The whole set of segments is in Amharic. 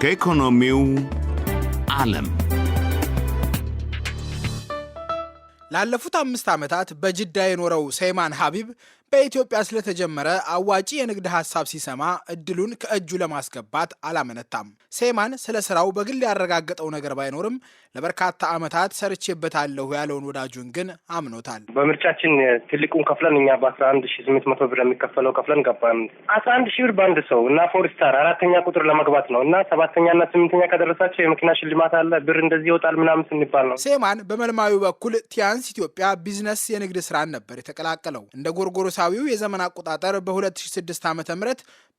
ከኢኮኖሚው ዓለም ላለፉት 5 ዓመታት በጅዳ የኖረው ሰይማን ሀቢብ በኢትዮጵያ ስለተጀመረ አዋጪ የንግድ ሐሳብ ሲሰማ እድሉን ከእጁ ለማስገባት አላመነታም። ሰይማን ስለ ስራው በግል ያረጋገጠው ነገር ባይኖርም ለበርካታ ዓመታት ሰርቼበታለሁ ያለውን ወዳጁን ግን አምኖታል። በምርጫችን ትልቁን ከፍለን እኛ በ11800 ብር የሚከፈለው ከፍለን ገባን። 11000 ብር በአንድ ሰው እና ፎርስታር 4ኛ ቁጥር ለመግባት ነው እና 7ኛና 8ኛ ከደረሳቸው የመኪና ሽልማት አለ፣ ብር እንደዚህ ይወጣል ምናምን ስንባል ነው። ሰይማን በመልማዩ በኩል ቲያንስ ኢትዮጵያ ቢዝነስ የንግድ ስራን ነበር የተቀላቀለው። እንደ ጎርጎሮሳዊው የዘመን አቆጣጠር በ2006 ዓ.ም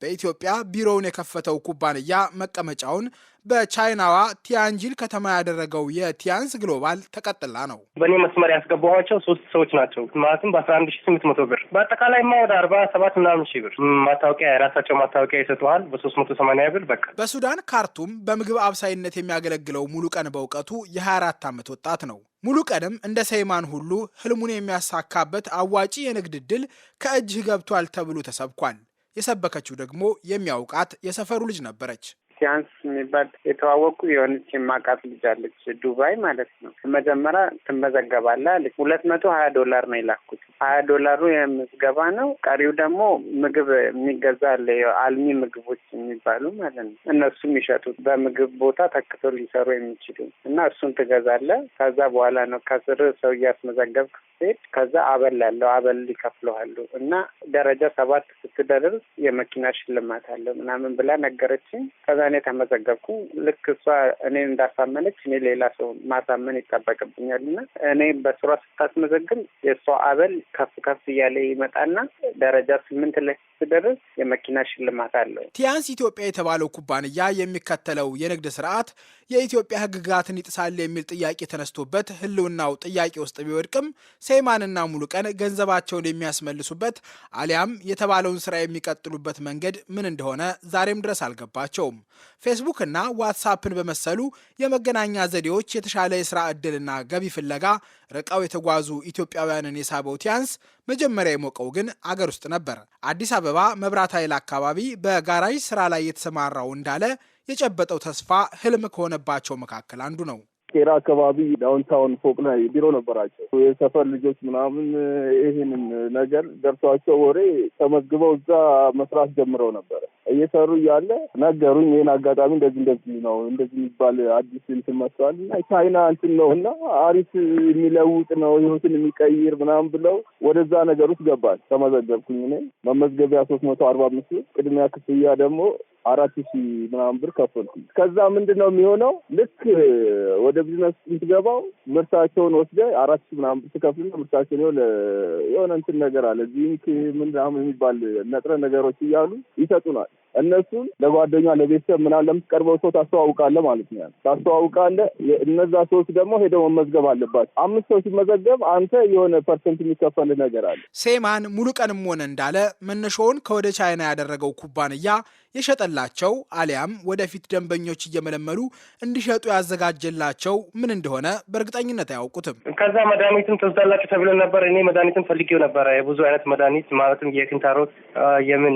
በኢትዮጵያ ቢሮውን የከፈተው ኩባንያ መቀመጫውን በቻይናዋ ቲያንጂን ከተማ ያደረገው የቲያንስ ግሎባል ተቀጥላ ነው። በእኔ መስመር ያስገባኋቸው 3 ሰዎች ናቸው። ማለትም በ11800 ብር በአጠቃላይማ ወደ 47 ምናምን ሺህ ብር ማታወቂያ የራሳቸው ማታወቂያ ይሰጡሃል በ380 ብር። በቃ በሱዳን ካርቱም በምግብ አብሳይነት የሚያገለግለው ሙሉቀን በእውቀቱ የ24 ዓመት ወጣት ነው። ሙሉቀንም እንደ ሰይማን ሁሉ ህልሙን የሚያሳካበት አዋጪ የንግድ ዕድል ከእጅህ ገብቷል ተብሎ ተሰብኳል። የሰበከችው ደግሞ የሚያውቃት የሰፈሩ ልጅ ነበረች። ቲያንስ የሚባል የተዋወቁ የሆነች የማውቃት ልጅ አለች፣ ዱባይ ማለት ነው። መጀመሪያ ትመዘገባለህ አለች። $220 ነው የላኩት። $20 የምዝገባ ነው። ቀሪው ደግሞ ምግብ የሚገዛ አለ፣ አልሚ ምግቦች የሚባሉ ማለት ነው። እነሱ የሚሸጡት በምግብ ቦታ ተክተው ሊሰሩ የሚችሉ እና እሱን ትገዛለህ። ከዛ በኋላ ነው ከስር ሰው እያስመዘገብክ ስትሄድ ከዛ አበል ያለው አበል ይከፍለዋሉ እና ደረጃ 7 ስትደርስ የመኪና ሽልማት አለው ምናምን ብላ ነገረችኝ። ከዛ እኔ ተመዘገብኩ። ልክ እሷ እኔን እንዳሳመነች እኔ ሌላ ሰው ማሳመን ይጠበቅብኛልና እኔ በስሯ ስታስመዘግብ የእሷ አበል ከፍ እያለ ይመጣና ደረጃ 8 ላይ ስትደርስ የመኪና ሽልማት አለው። ቲያንስ ኢትዮጵያ የተባለው ኩባንያ የሚከተለው የንግድ ስርዓት የኢትዮጵያ ሕግጋትን ይጥሳል የሚል ጥያቄ ተነስቶበት ህልውናው ጥያቄ ውስጥ ቢወድቅም ሰይማንና ሙሉቀን ገንዘባቸውን የሚያስመልሱበት አሊያም የተባለውን ስራ የሚቀጥሉበት መንገድ ምን እንደሆነ ዛሬም ድረስ አልገባቸውም። ፌስቡክ እና ዋትሳፕን በመሰሉ የመገናኛ ዘዴዎች የተሻለ የስራ ዕድልና ገቢ ፍለጋ ርቀው የተጓዙ ኢትዮጵያውያንን የሳበው ቲያንስ መጀመሪያ የሞቀው ግን አገር ውስጥ ነበር። አዲስ አበባ መብራት ኃይል አካባቢ በጋራዥ ስራ ላይ የተሰማራው እንዳለ የጨበጠው ተስፋ ህልም ከሆነባቸው መካከል አንዱ ነው። ቄራ አካባቢ ዳውንታውን ፎቅ ላይ ቢሮ ነበራቸው። የሰፈር ልጆች ምናምን ይህንን ነገር ደርሷቸው ወሬ ተመዝግበው እዛ መስራት ጀምረው ነበረ። እየሰሩ እያለ ነገሩኝ። ይህን አጋጣሚ እንደዚህ ነው እንደዚህ የሚባል አዲስ እንትን መስሏል እና ቻይና እንትን ነው እና አሪፍ የሚለውጥ ነው ህይወትን የሚቀይር ምናምን ብለው ወደዛ ነገር ውስጥ ገባል። ተመዘገብኩኝ። እኔ መመዝገቢያ 345 ብር፣ ቅድሚያ ክፍያ ደግሞ 4000 ምናምን ብር ከፈልኩ። ከዛ ምንድነው የሚሆነው? ልክ ወደ ቢዝነስ እንትገባው ምርታቸውን ወስደ 4000 ምናምን ብር ትከፍልና ምርታቸውን የሆነ እንትን ነገር አለ ዚንክ ምናምን የሚባል ንጥረ ነገሮች እያሉ ይሰጡናል። እነሱን ለጓደኛ ለቤተሰብ ምናምን ለምትቀርበው ሰው ታስተዋውቃለህ ማለት ነው። ታስተዋውቃለህ። እነዛ ሰዎች ደግሞ ሄደው መመዝገብ አለባቸው። 5 ሰው ሲመዘገብ አንተ የሆነ ፐርሰንት የሚከፈል ነገር አለ። ሰይማን ሙሉቀንም ሆነ እንዳለ መነሻውን ከወደ ቻይና ያደረገው ኩባንያ የሸጠላቸው አሊያም ወደፊት ደንበኞች እየመለመሉ እንዲሸጡ ያዘጋጀላቸው ምን እንደሆነ በእርግጠኝነት አያውቁትም። ከዛ መድኃኒትን ትወስዳላችሁ ተብለን ነበር። እኔ መድኃኒትን ፈልጌው ነበረ። የብዙ አይነት መድኃኒት ማለትም የኪንታሮት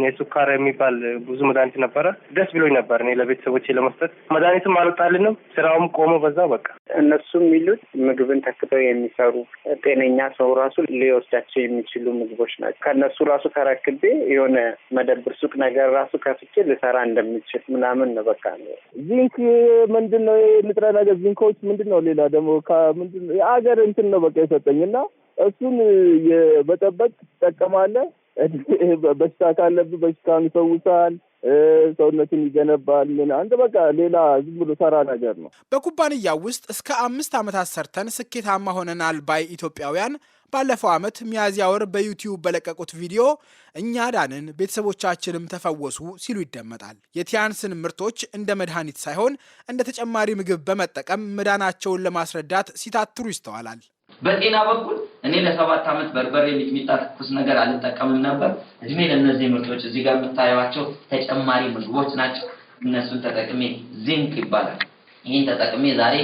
የሱካር የሚባል ብዙ መድኃኒት ነበረ። ደስ ብሎኝ ነበር እኔ ለቤተሰቦቼ ለመስጠት። መድኃኒትም አልወጣልንም፣ ስራውም ቆሞ በዛው በቃ። እነሱ የሚሉት ምግብን ተክተው የሚሰሩ ጤነኛ ሰው ራሱ ሊወስዳቸው የሚችሉ ምግቦች ናቸው። ከእነሱ ራሱ ተረክቤ የሆነ መደብር ሱቅ ነገር ራሱ ከፍቼ ልሰራ እንደምችል ምናምን ነው። በቃ ዚንክ ምንድነው? ንጥረ ነገር ዚንኮች ምንድነው? ሌላ ደግሞ ምንድነው? የአገር እንትን ነው በቃ የሰጠኝና እሱን የበጠበጥ ትጠቀማለህ። በሽታ ካለብህ በሽታን ይፈውሳል፣ ሰውነትን ይገነባል። ምን አንተ በቃ ሌላ ዝም ብሎ ሰራ ነገር ነው። በኩባንያው ውስጥ እስከ 5 ዓመታት ሰርተን ስኬታማ ሆነናል ባይ ኢትዮጵያውያን ባለፈው ዓመት ሚያዝያ ወር በዩቲዩብ በለቀቁት ቪዲዮ እኛ ዳንን ቤተሰቦቻችንም ተፈወሱ ሲሉ ይደመጣል። የቲያንስን ምርቶች እንደ መድኃኒት ሳይሆን እንደ ተጨማሪ ምግብ በመጠቀም መዳናቸውን ለማስረዳት ሲታትሩ ይስተዋላል። በጤና በኩል እኔ ለ7 ዓመት በርበሬ ሚጥሚጣ ትኩስ ነገር አልጠቀምም ነበር። እድሜ ለነዚህ ምርቶች እዚህ ጋር የምታዩዋቸው ተጨማሪ ምግቦች ናቸው። እነሱን ተጠቅሜ ዚንክ ይባላል። ይህን ተጠቅሜ ዛሬ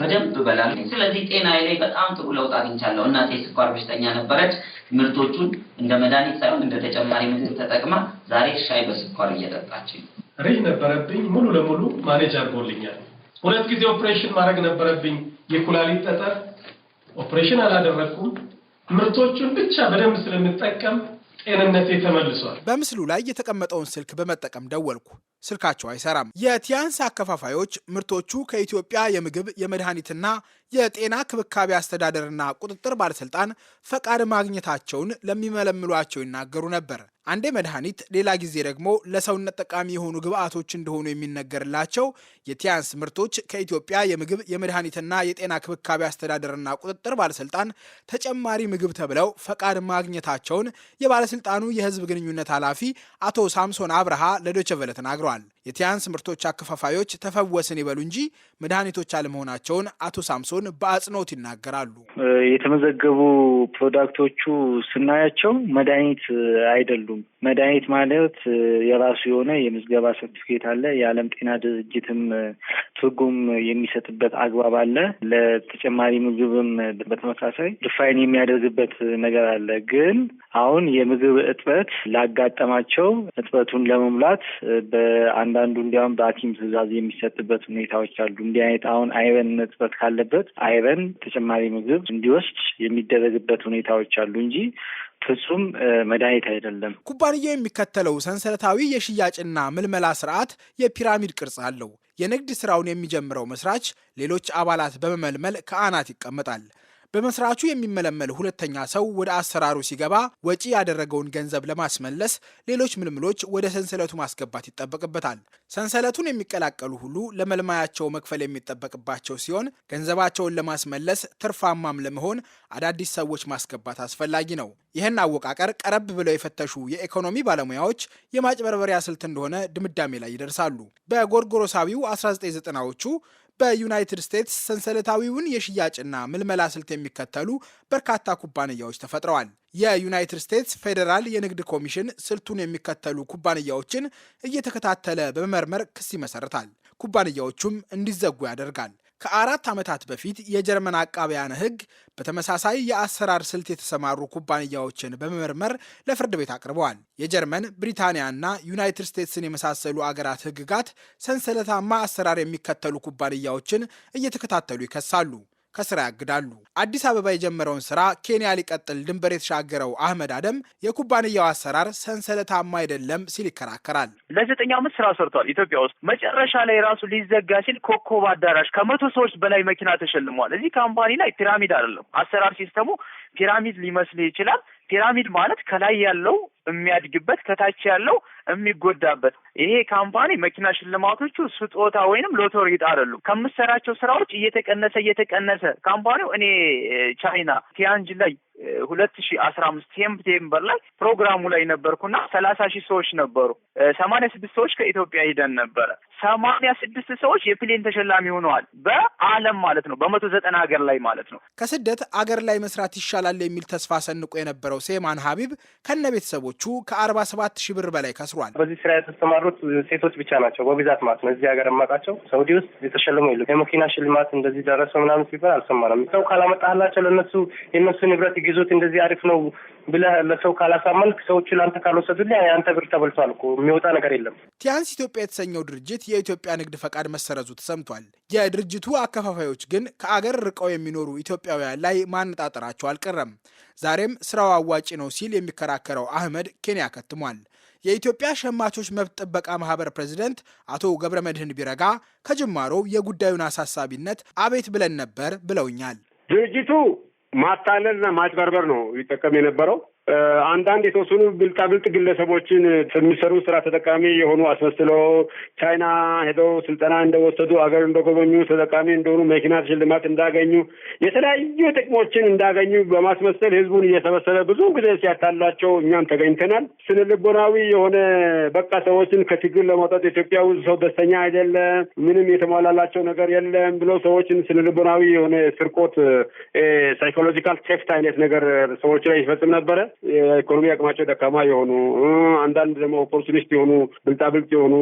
በደንብ በላለሁ። ስለዚህ ጤናዬ ላይ በጣም ጥሩ ለውጥ አግኝቻለሁ። እናቴ ስኳር በሽተኛ ነበረች። ምርቶቹን እንደ መድኃኒት ሳይሆን እንደ ተጨማሪ ምግብ ተጠቅማ ዛሬ ሻይ በስኳር እየጠጣች ነው። ሪህ ነበረብኝ ሙሉ ለሙሉ ማኔጅ አድርጎልኛል። 2 ጊዜ ኦፕሬሽን ማድረግ ነበረብኝ የኩላሊት ጠጠር ኦፕሬሽን አላደረኩም። ምርቶቹን ብቻ በደንብ ስለምጠቀም ጤንነቴ ተመልሷል። በምስሉ ላይ የተቀመጠውን ስልክ በመጠቀም ደወልኩ። ስልካቸው አይሰራም። የቲያንስ አከፋፋዮች ምርቶቹ ከኢትዮጵያ የምግብ የመድኃኒትና የጤና ክብካቤ አስተዳደርና ቁጥጥር ባለስልጣን ፈቃድ ማግኘታቸውን ለሚመለምሏቸው ይናገሩ ነበር። አንዴ መድኃኒት፣ ሌላ ጊዜ ደግሞ ለሰውነት ጠቃሚ የሆኑ ግብአቶች እንደሆኑ የሚነገርላቸው የቲያንስ ምርቶች ከኢትዮጵያ የምግብ የመድኃኒትና የጤና ክብካቤ አስተዳደርና ቁጥጥር ባለስልጣን ተጨማሪ ምግብ ተብለው ፈቃድ ማግኘታቸውን የባለስልጣኑ የሕዝብ ግንኙነት ኃላፊ አቶ ሳምሶን አብርሃ ለዶይቼ ቬለ ተናግረዋል። የቲያንስ ምርቶች አከፋፋዮች ተፈወስን ይበሉ እንጂ መድኃኒቶች አለመሆናቸውን አቶ ሳምሶን በአጽንኦት ይናገራሉ። የተመዘገቡ ፕሮዳክቶቹ ስናያቸው መድኃኒት አይደሉም። መድኃኒት ማለት የራሱ የሆነ የምዝገባ ሰርቲፊኬት አለ። የዓለም ጤና ድርጅትም ትርጉም የሚሰጥበት አግባብ አለ። ለተጨማሪ ምግብም በተመሳሳይ ዲፋይን የሚያደርግበት ነገር አለ። ግን አሁን የምግብ እጥረት ላጋጠማቸው እጥረቱን ለመሙላት በአንዳንዱ እንዲያውም በሐኪም ትዕዛዝ የሚሰጥበት ሁኔታዎች አሉ። እንዲህ አይነት አሁን አይረን እጥረት ካለበት አይረን ተጨማሪ ምግብ እንዲወስድ የሚደረግበት ሁኔታዎች አሉ እንጂ ፍጹም መድኃኒት አይደለም። ኩባንያው የሚከተለው ሰንሰለታዊ የሽያጭና ምልመላ ስርዓት የፒራሚድ ቅርጽ አለው። የንግድ ስራውን የሚጀምረው መስራች ሌሎች አባላት በመመልመል ከአናት ይቀመጣል። በመስራቹ የሚመለመል ሁለተኛ ሰው ወደ አሰራሩ ሲገባ ወጪ ያደረገውን ገንዘብ ለማስመለስ ሌሎች ምልምሎች ወደ ሰንሰለቱ ማስገባት ይጠበቅበታል። ሰንሰለቱን የሚቀላቀሉ ሁሉ ለመልማያቸው መክፈል የሚጠበቅባቸው ሲሆን ገንዘባቸውን ለማስመለስ ትርፋማም ለመሆን አዳዲስ ሰዎች ማስገባት አስፈላጊ ነው። ይህን አወቃቀር ቀረብ ብለው የፈተሹ የኢኮኖሚ ባለሙያዎች የማጭበርበሪያ ስልት እንደሆነ ድምዳሜ ላይ ይደርሳሉ። በጎርጎሮሳዊው 1990ዎቹ በዩናይትድ ስቴትስ ሰንሰለታዊውን የሽያጭና ምልመላ ስልት የሚከተሉ በርካታ ኩባንያዎች ተፈጥረዋል። የዩናይትድ ስቴትስ ፌዴራል የንግድ ኮሚሽን ስልቱን የሚከተሉ ኩባንያዎችን እየተከታተለ በመመርመር ክስ ይመሰርታል። ኩባንያዎቹም እንዲዘጉ ያደርጋል። ከ4 ዓመታት በፊት የጀርመን አቃቢያነ ሕግ በተመሳሳይ የአሰራር ስልት የተሰማሩ ኩባንያዎችን በመመርመር ለፍርድ ቤት አቅርበዋል። የጀርመን፣ ብሪታንያና ዩናይትድ ስቴትስን የመሳሰሉ አገራት ሕግጋት ሰንሰለታማ አሰራር የሚከተሉ ኩባንያዎችን እየተከታተሉ ይከሳሉ፣ ከስራ ያግዳሉ። አዲስ አበባ የጀመረውን ስራ ኬንያ ሊቀጥል ድንበር የተሻገረው አህመድ አደም የኩባንያው አሰራር ሰንሰለታማ አይደለም ሲል ይከራከራል። ለ9 ዓመት ስራ ሰርቷል ኢትዮጵያ ውስጥ። መጨረሻ ላይ ራሱ ሊዘጋ ሲል ኮከብ አዳራሽ ከ100 ሰዎች በላይ መኪና ተሸልሟል። እዚህ ካምፓኒ ላይ ፒራሚድ አይደለም አሰራር ሲስተሙ ፒራሚድ ሊመስል ይችላል። ፒራሚድ ማለት ከላይ ያለው የሚያድግበት ከታች ያለው የሚጎዳበት። ይሄ ካምፓኒ መኪና ሽልማቶቹ ስጦታ ወይንም ሎተሪ አይደሉም። ከምሰራቸው ስራዎች እየተቀነሰ ካምፓኒው እኔ ቻይና ቲያንጅን ላይ 2015 ሴፕቴምበር ላይ ፕሮግራሙ ላይ ነበርኩና 30,000 ሰዎች ነበሩ። 86 ሰዎች ከኢትዮጵያ ሄደን ነበረ። 86 ሰዎች የፕሌን ተሸላሚ ሆነዋል። በዓለም ማለት ነው፣ በ190 ሀገር ላይ ማለት ነው። ከስደት አገር ላይ መስራት ይሻላል የሚል ተስፋ ሰንቆ የነበረው ሴማን ሀቢብ ከነ ቤተሰቦቹ ከ47,000 ብር በላይ ከስሯል። በዚህ ስራ የተሰማሩት ሴቶች ብቻ ናቸው በብዛት ማለት ነው። እዚህ ሀገር የማውቃቸው ሳውዲ ውስጥ የተሸለሙ የሉም። የመኪና ሽልማት እንደዚህ ደረሰው ምናምን ሲባል አልሰማንም። ሰው ካላመጣላቸው ለነሱ የነሱ ንብረት ይዞት እንደዚህ አሪፍ ነው ብለህ ለሰው ካላሳመንክ ሰዎቹ ለአንተ ካልወሰዱልህ የአንተ ብር ተበልቷል እኮ የሚወጣ ነገር የለም። ቲያንስ ኢትዮጵያ የተሰኘው ድርጅት የኢትዮጵያ ንግድ ፈቃድ መሰረዙ ተሰምቷል። የድርጅቱ አከፋፋዮች ግን ከአገር ርቀው የሚኖሩ ኢትዮጵያውያን ላይ ማነጣጠራቸው አልቀረም። ዛሬም ስራው አዋጭ ነው ሲል የሚከራከረው አህመድ ኬንያ ከትሟል። የኢትዮጵያ ሸማቾች መብት ጥበቃ ማህበር ፕሬዝደንት አቶ ገብረ መድህን ቢረጋ ከጅማሮው የጉዳዩን አሳሳቢነት አቤት ብለን ነበር ብለውኛል። ድርጅቱ ማታለልና ማጭበርበር ነው ይጠቀም የነበረው። አንዳንድ የተወሰኑ ብልጣብልጥ ግለሰቦችን የሚሰሩ ስራ ተጠቃሚ የሆኑ አስመስለው ቻይና ሄደው ስልጠና እንደወሰዱ አገር እንደጎበኙ ተጠቃሚ እንደሆኑ መኪና ሽልማት እንዳገኙ የተለያዩ ጥቅሞችን እንዳገኙ በማስመሰል ህዝቡን እየሰበሰበ ብዙ ጊዜ ሲያታላቸው እኛም ተገኝተናል። ስነ ልቦናዊ የሆነ በቃ ሰዎችን ከችግር ለማውጣት ኢትዮጵያ ውስጥ ሰው ደስተኛ አይደለም፣ ምንም የተሟላላቸው ነገር የለም ብሎ ሰዎችን ስነ ልቦናዊ የሆነ ስርቆት ሳይኮሎጂካል ቴፍት አይነት ነገር ሰዎች ላይ ይፈጽም ነበረ። የኢኮኖሚ አቅማቸው ደካማ የሆኑ አንዳንድ ደግሞ ኦፖርቹኒስት የሆኑ ብልጣብልጥ የሆኑ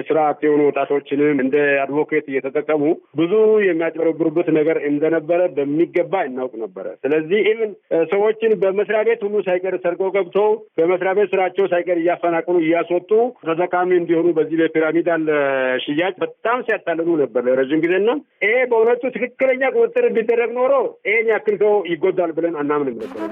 ስርዓት የሆኑ ወጣቶችንም እንደ አድቮኬት እየተጠቀሙ ብዙ የሚያጭበረብሩበት ነገር እንደነበረ በሚገባ እናውቅ ነበረ። ስለዚህ ኢቭን ሰዎችን በመስሪያ ቤት ሁሉ ሳይቀር ሰርገው ገብቶ በመስሪያ ቤት ስራቸው ሳይቀር እያፈናቀሉ እያስወጡ ተጠቃሚ እንዲሆኑ በዚህ በፒራሚዳል ሽያጭ በጣም ሲያታልሉ ነበር ለረጅም ጊዜና ይሄ በእውነቱ ትክክለኛ ቁጥጥር ቢደረግ ኖሮ ይሄን ያክል ሰው ይጎዳል ብለን አናምንም ነበር።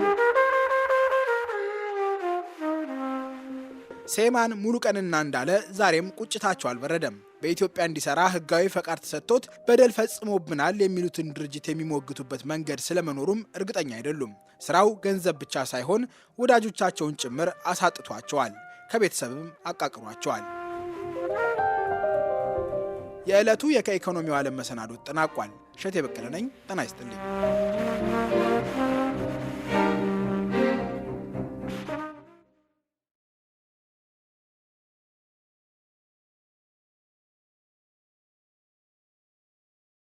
ሴማን ሙሉቀንና እንዳለ ዛሬም ቁጭታቸው አልበረደም። በኢትዮጵያ እንዲሰራ ህጋዊ ፈቃድ ተሰጥቶት በደል ፈጽሞብናል የሚሉትን ድርጅት የሚሞግቱበት መንገድ ስለመኖሩም እርግጠኛ አይደሉም። ስራው ገንዘብ ብቻ ሳይሆን ወዳጆቻቸውን ጭምር አሳጥቷቸዋል፣ ከቤተሰብም አቃቅሯቸዋል። የዕለቱ የከኢኮኖሚው ዓለም መሰናዶ ተጠናቋል። እሸቴ በቀለ ነኝ። ጤና ይስጥልኝ።